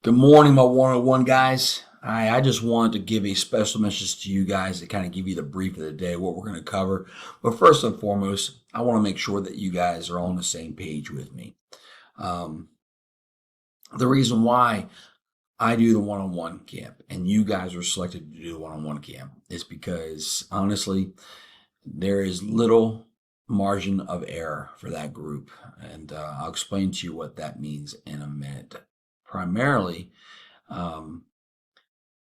Good morning, my one-on-one guys. I just wanted to give a special message to you guys to kind of give you the brief of the day, what we're going to cover. But first and foremost, I want to make sure that you guys are on the same page with me. Um, the reason why I do the one-on-one camp and you guys are selected to do the one-on-one camp is because honestly, there is little margin of error for that group. And I'll explain to you what that means in a minute. Primarily, um,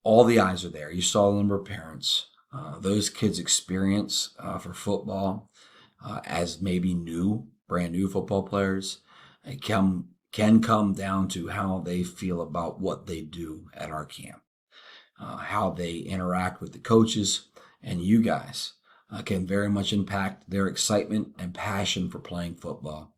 all the eyes are there. You saw the number of parents. Those kids' experience for football as maybe brand new football players, it can come down to how they feel about what they do at our camp, how they interact with the coaches, and you guys can very much impact their excitement and passion for playing football.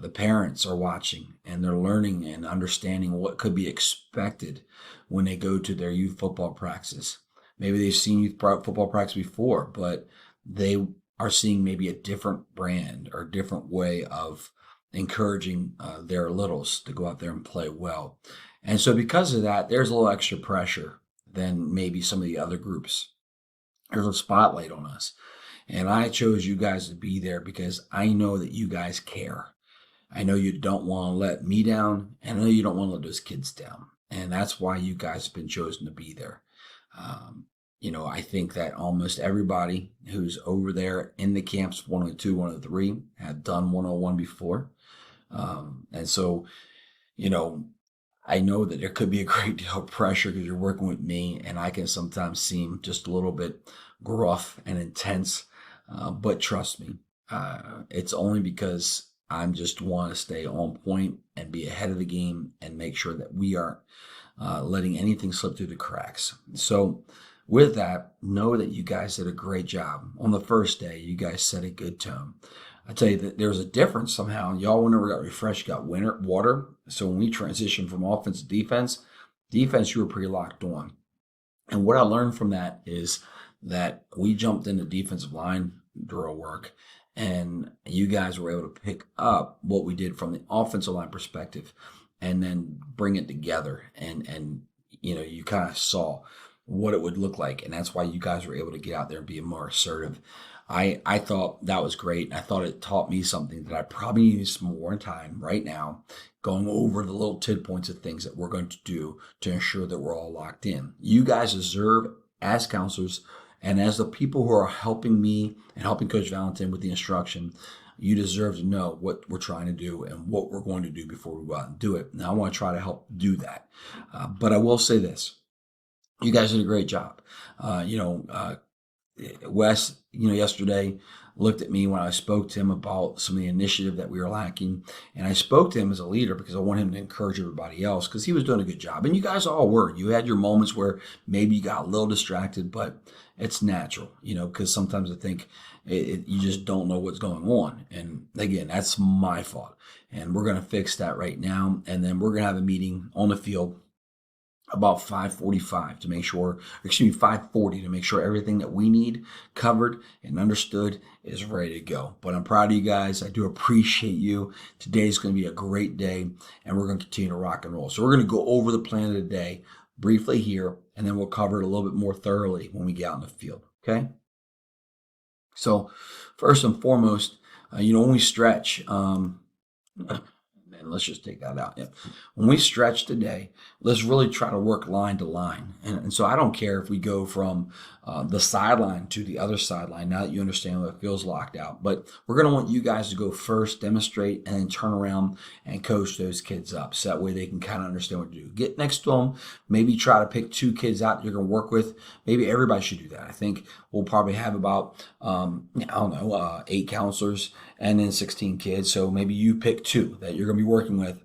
The parents are watching and they're learning and understanding what could be expected when they go to their youth football practice. Maybe they've seen football practice before, but they are seeing maybe a different brand or different way of encouraging their littles to go out there and play well. And so, because of that, there's a little extra pressure than maybe some of the other groups. There's a spotlight on us. And I chose you guys to be there because I know that you guys care. I know you don't want to let me down, and I know you don't want to let those kids down. And that's why you guys have been chosen to be there. I think that almost everybody who's over there in the camps 102, 103 have done 101 before. And so, you know, I know that there could be a great deal of pressure because you're working with me, and I can sometimes seem just a little bit gruff and intense. But trust me, it's only because I'm just want to stay on point and be ahead of the game and make sure that we aren't letting anything slip through the cracks. So, with that, know that you guys did a great job. On the first day, you guys set a good tone. I tell you that there's a difference somehow. Y'all, whenever got refreshed, got water. So when we transitioned from offense to defense, you were pretty locked on. And what I learned from that is that we jumped into defensive line drill work, and you guys were able to pick up what we did from the offensive line perspective, and then bring it together. And you kind of saw what it would look like, and that's why you guys were able to get out there and be more assertive. I thought that was great, and I thought it taught me something that I probably need some more time right now, going over the little tidpoints of things that we're going to do to ensure that we're all locked in. You guys deserve, as counselors and as the people who are helping me and helping Coach Valentin with the instruction, you deserve to know what we're trying to do and what we're going to do before we go out and do it. Now, I want to try to help do that. But I will say this. You guys did a great job. Wes, yesterday looked at me when I spoke to him about some of the initiative that we were lacking. And I spoke to him as a leader because I want him to encourage everybody else because he was doing a good job. And you guys all were. You had your moments where maybe you got a little distracted, but it's natural, because sometimes I think you just don't know what's going on. And again, that's my fault. And we're going to fix that right now. And then we're going to have a meeting on the field about 5:45 to make sure, 5:40 to make sure everything that we need covered and understood is ready to go. But I'm proud of you guys. I do appreciate you. Today's going to be a great day, and we're going to continue to rock and roll. So we're going to go over the plan of the day briefly here, and then we'll cover it a little bit more thoroughly when we get out in the field. Okay? So first and foremost, when we stretch, and let's just take that out. Yeah. When we stretch today, let's really try to work line to line. And so I don't care if we go from the sideline to the other sideline, now that you understand what it feels locked out. But we're going to want you guys to go first, demonstrate, and then turn around and coach those kids up. So that way they can kind of understand what to do. Get next to them, maybe try to pick 2 kids out you're going to work with. Maybe everybody should do that. I think we'll probably have about, 8 counselors and then 16 kids. So maybe you pick 2 that you're going to be working with.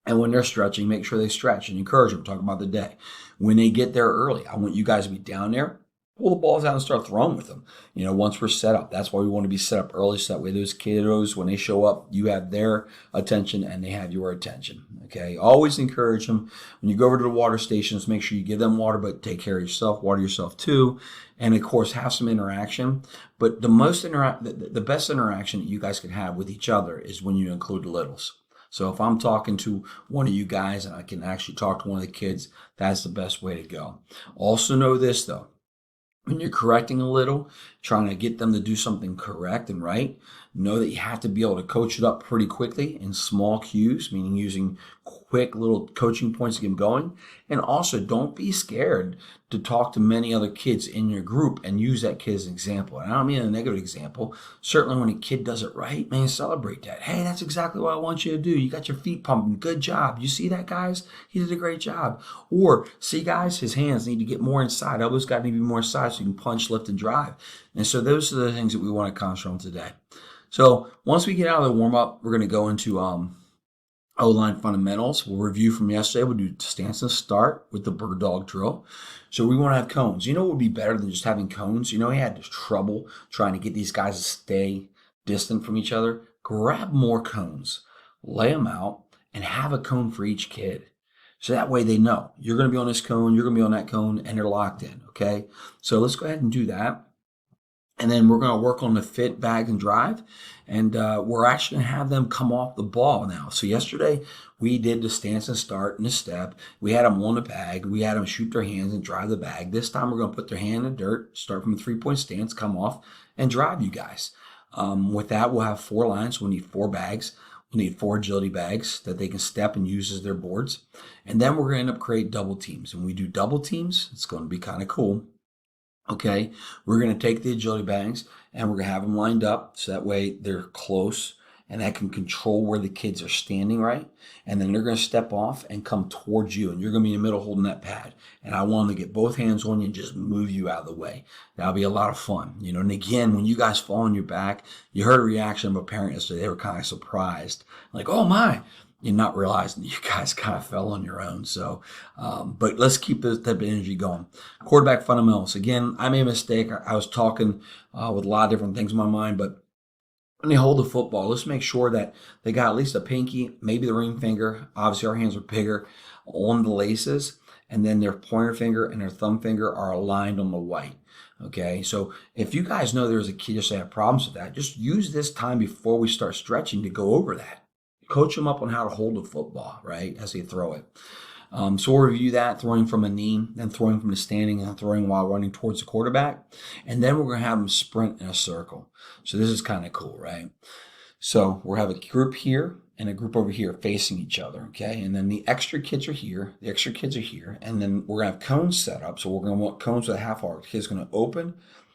And when they're stretching, make sure they stretch and encourage them. Talk about the day. When they get there early, I want you guys to be down there, pull the balls out and start throwing with them. Once we're set up, that's why we want to be set up early. So that way those kiddos, when they show up, you have their attention and they have your attention. Okay. Always encourage them. When you go over to the water stations, make sure you give them water, but take care of yourself, water yourself too. And of course, have some interaction. But the best interaction that you guys can have with each other is when you include the littles. So if I'm talking to one of you guys and I can actually talk to one of the kids, that's the best way to go. Also know this though, when you're correcting a little, trying to get them to do something correct and right, know that you have to be able to coach it up pretty quickly in small cues, meaning using quick little coaching points to get them going. And also, don't be scared to talk to many other kids in your group and use that kid as an example. And I don't mean a negative example. Certainly when a kid does it right, man, celebrate that. Hey, that's exactly what I want you to do. You got your feet pumping. Good job. You see that, guys? He did a great job. Or, see, guys, his hands need to get more inside. Elbows got to be more inside so you can punch, lift, and drive. And so those are the things that we want to concentrate on today. So once we get out of the warm-up, we're going to go into O-line fundamentals. We'll review from yesterday. We'll do stance and start with the bird dog drill. So we want to have cones. You know what would be better than just having cones? You know, he had trouble trying to get these guys to stay distant from each other. Grab more cones, lay them out, and have a cone for each kid. So that way they know you're going to be on this cone, you're going to be on that cone, and they're locked in, okay? So let's go ahead and do that. And then we're going to work on the fit, bag, and drive. And we're actually going to have them come off the ball now. So yesterday we did the stance and start and the step. We had them on the bag. We had them shoot their hands and drive the bag. This time we're going to put their hand in the dirt, start from a 3-point stance, come off, and drive you guys. With that, we'll have 4 lines. We'll need 4 bags. We'll need 4 agility bags that they can step and use as their boards. And then we're going to end up creating double teams. And when we do double teams, it's going to be kind of cool. Okay, we're going to take the agility bags and we're going to have them lined up so that way they're close and that can control where the kids are standing, right? And then they're going to step off and come towards you and you're going to be in the middle holding that pad. And I want them to get both hands on you and just move you out of the way. That'll be a lot of fun, you know. And again, when you guys fall on your back, you heard a reaction of a parent yesterday. They were kind of surprised, like, oh my. You're not realizing you guys kind of fell on your own. So, but let's keep this type of energy going. Quarterback fundamentals. Again, I made a mistake. I was talking with a lot of different things in my mind, but when they hold the football, let's make sure that they got at least a pinky, maybe the ring finger. Obviously, our hands are bigger on the laces, and then their pointer finger and their thumb finger are aligned on the white. Okay, so if you guys know there's a kid just have problems with that, just use this time before we start stretching to go over that. Coach them up on how to hold the football, right, as they throw it. So we'll review that, throwing from a knee, then throwing from the standing, and throwing while running towards the quarterback. And then we're going to have them sprint in a circle. So this is kind of cool, right? So we'll have a group here and a group over here facing each other, okay? And then the extra kids are here, the extra kids are here, and then we're going to have cones set up. So we're going to want cones with a half arc. The kid's going to open.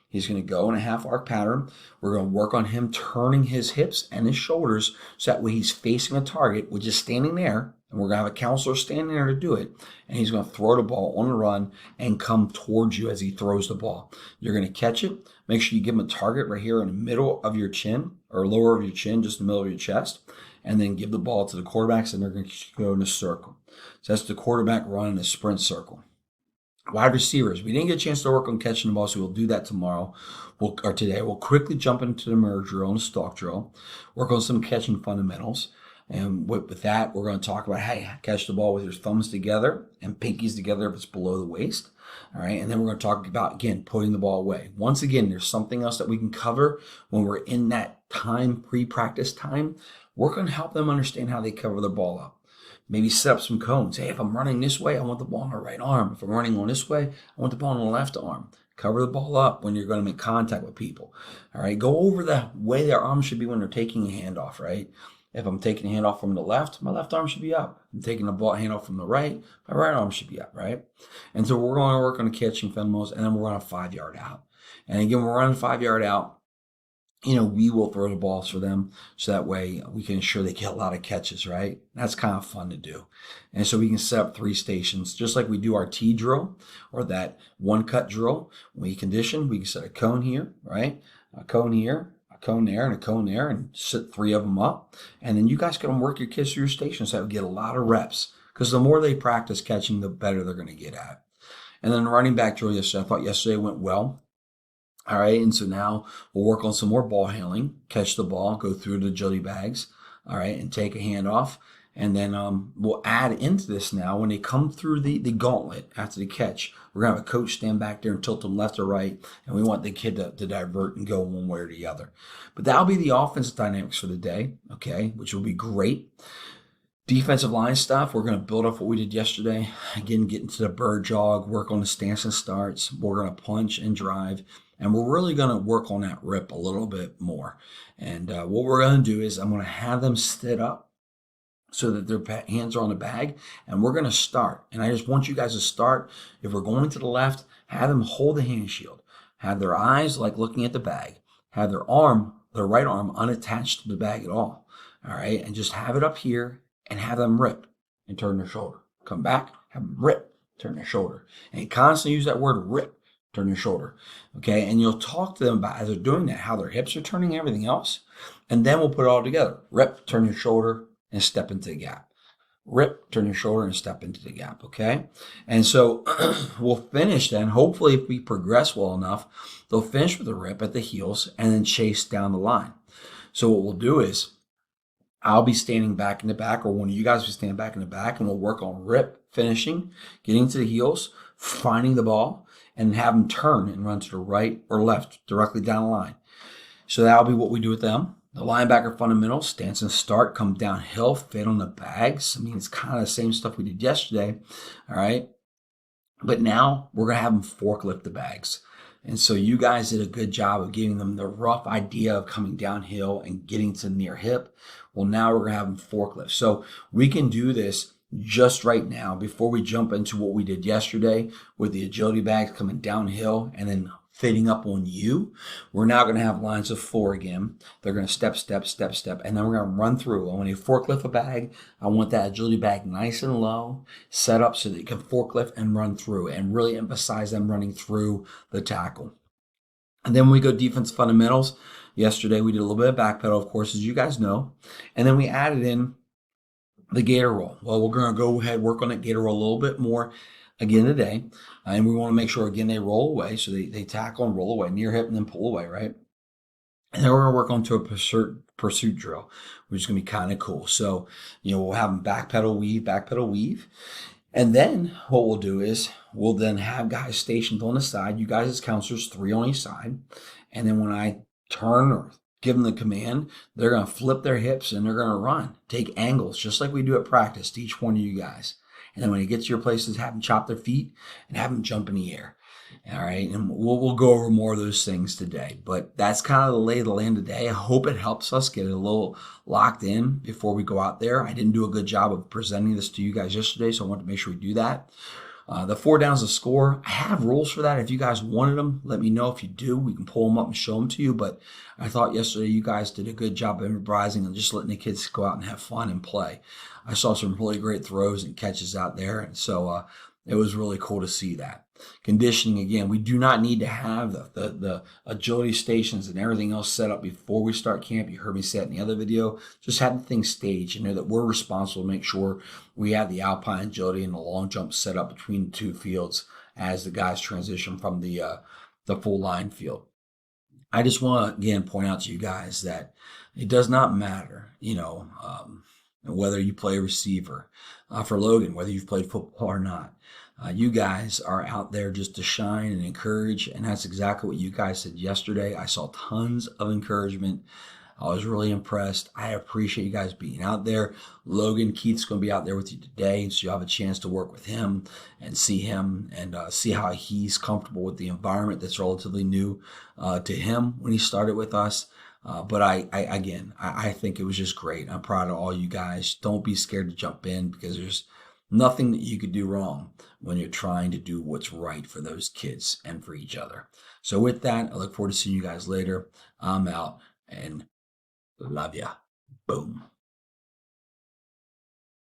He's going to go in a half arc pattern. We're going to work on him turning his hips and his shoulders so that way he's facing a target, which is standing there. And we're going to have a counselor standing there to do it. And he's going to throw the ball on the run and come towards you as he throws the ball. You're going to catch it. Make sure you give him a target right here in the middle of your chin or lower of your chin, just in the middle of your chest. And then give the ball to the quarterbacks and they're going to go in a circle. So that's the quarterback run in a sprint circle. Wide receivers. We didn't get a chance to work on catching the ball, so we'll do that tomorrow or today. We'll quickly jump into the mirror drill and the stalk drill, work on some catching fundamentals. And with that, we're going to talk about, hey, catch the ball with your thumbs together and pinkies together if it's below the waist. All right. And then we're going to talk about, again, putting the ball away. Once again, there's something else that we can cover when we're in that time, pre-practice time. We're going to help them understand how they cover the ball up. Maybe set up some cones. Hey, if I'm running this way, I want the ball on the right arm. If I'm running on this way, I want the ball on the left arm. Cover the ball up when you're going to make contact with people. All right. Go over the way their arms should be when they're taking a handoff, right? If I'm taking a handoff from the left, my left arm should be up. If I'm taking a ball handoff from the right, my right arm should be up, right? And so we're going to work on the catching fundamentals, and then we're going to 5-yard out. And again, we're running 5-yard out. You know, we will throw the balls for them so that way we can ensure they get a lot of catches, right? That's kind of fun to do. And so we can set up 3 stations, just like we do our T drill or that 1-cut drill. When we condition, we can set a cone here, right? A cone here, a cone there, and a cone there, and set 3 of them up. And then you guys can work your kids through your stations so that we get a lot of reps. Because the more they practice catching, the better they're going to get at. And then the running back drill yesterday, I thought yesterday went well. All right, and so now we'll work on some more ball handling, catch the ball, go through the agility bags, all right, and take a handoff. And then we'll add into this now when they come through the gauntlet after the catch. We're going to have a coach stand back there and tilt them left or right, and we want the kid to divert and go one way or the other. But that'll be the offensive dynamics for the day, okay, which will be great. Defensive line stuff, we're going to build off what we did yesterday. Again, get into the bird jog, work on the stance and starts. We're going to punch and drive. And we're really going to work on that rip a little bit more. And what we're going to do is I'm going to have them sit up so that their hands are on the bag. And we're going to start. And I just want you guys to start. If we're going to the left, have them hold the hand shield. Have their eyes like looking at the bag. Have their right arm unattached to the bag at all. All right. And just have it up here and have them rip and turn their shoulder. Come back, have them rip, turn their shoulder. And constantly use that word rip, turn your shoulder. Okay. And you'll talk to them about, as they're doing that, how their hips are turning, everything else. And then we'll put it all together. Rip, turn your shoulder, and step into the gap. Rip, turn your shoulder, and step into the gap. Okay. And so we'll finish then. Hopefully, if we progress well enough, they'll finish with a rip at the heels and then chase down the line. So what we'll do is, I'll be standing back in the back, or one of you guys will stand back in the back, and we'll work on rip, finishing, getting to the heels, finding the ball, and have them turn and run to the right or left, directly down the line. So that'll be what we do with them. The linebacker fundamentals, stance and start, come downhill, fit on the bags. I mean, it's kind of the same stuff we did yesterday, all right? But now we're going to have them forklift the bags. And so you guys did a good job of giving them the rough idea of coming downhill and getting to near hip. Well, now we're going to have them forklift. So we can do this just right now before we jump into what we did yesterday with the agility bags coming downhill and then fitting up on you. We're now going to have lines of 4 again. They're going to step, step, step, step, and then we're going to run through. And when you forklift a bag, I want that agility bag nice and low, set up so that you can forklift and run through, and really emphasize them running through the tackle. And then when we go defense fundamentals, yesterday we did a little bit of back pedal, of course, as you guys know. And then we added in the gator roll. Well, we're going to go ahead and work on that gator roll a little bit more again today. And we want to make sure, again, they roll away. So they tackle and roll away, near hip and then pull away, right? And then we're going to work onto a pursuit drill, which is going to be kind of cool. So, we'll have them back pedal, weave. And then what we'll do is we'll then have guys stationed on the side. You guys as counselors, 3 on each side. And then when I turn or give them the command, they're going to flip their hips and they're going to run, take angles, just like we do at practice to each one of you guys. And then when you get to your places, have them chop their feet and have them jump in the air. All right. And we'll go over more of those things today, but that's kind of the lay of the land today. I hope it helps us get it a little locked in before we go out there. I didn't do a good job of presenting this to you guys yesterday, so I want to make sure we do that. The 4 downs to score, I have rules for that. If you guys wanted them, let me know. If you do, we can pull them up and show them to you. But I thought yesterday you guys did a good job of improvising and just letting the kids go out and have fun and play. I saw some really great throws and catches out there. And so it was really cool to see that. Conditioning, again, we do not need to have the agility stations and everything else set up before we start camp. You heard me say it in the other video. Just have the thing staged and know that we're responsible to make sure we have the alpine agility and the long jump set up between the 2 fields as the guys transition from the full line field. I just want to, again, point out to you guys that it does not matter, whether you play receiver. For Logan, whether you've played football or not. You guys are out there just to shine and encourage, and that's exactly what you guys said yesterday. I saw tons of encouragement. I was really impressed. I appreciate you guys being out there. Logan Keith's going to be out there with you today, so you'll have a chance to work with him and see him and see how he's comfortable with the environment that's relatively new to him when he started with us. But I think it was just great. I'm proud of all you guys. Don't be scared to jump in, because there's nothing that you could do wrong when you're trying to do what's right for those kids and for each other. So with that, I look forward to seeing you guys later. I'm out and love ya. Boom.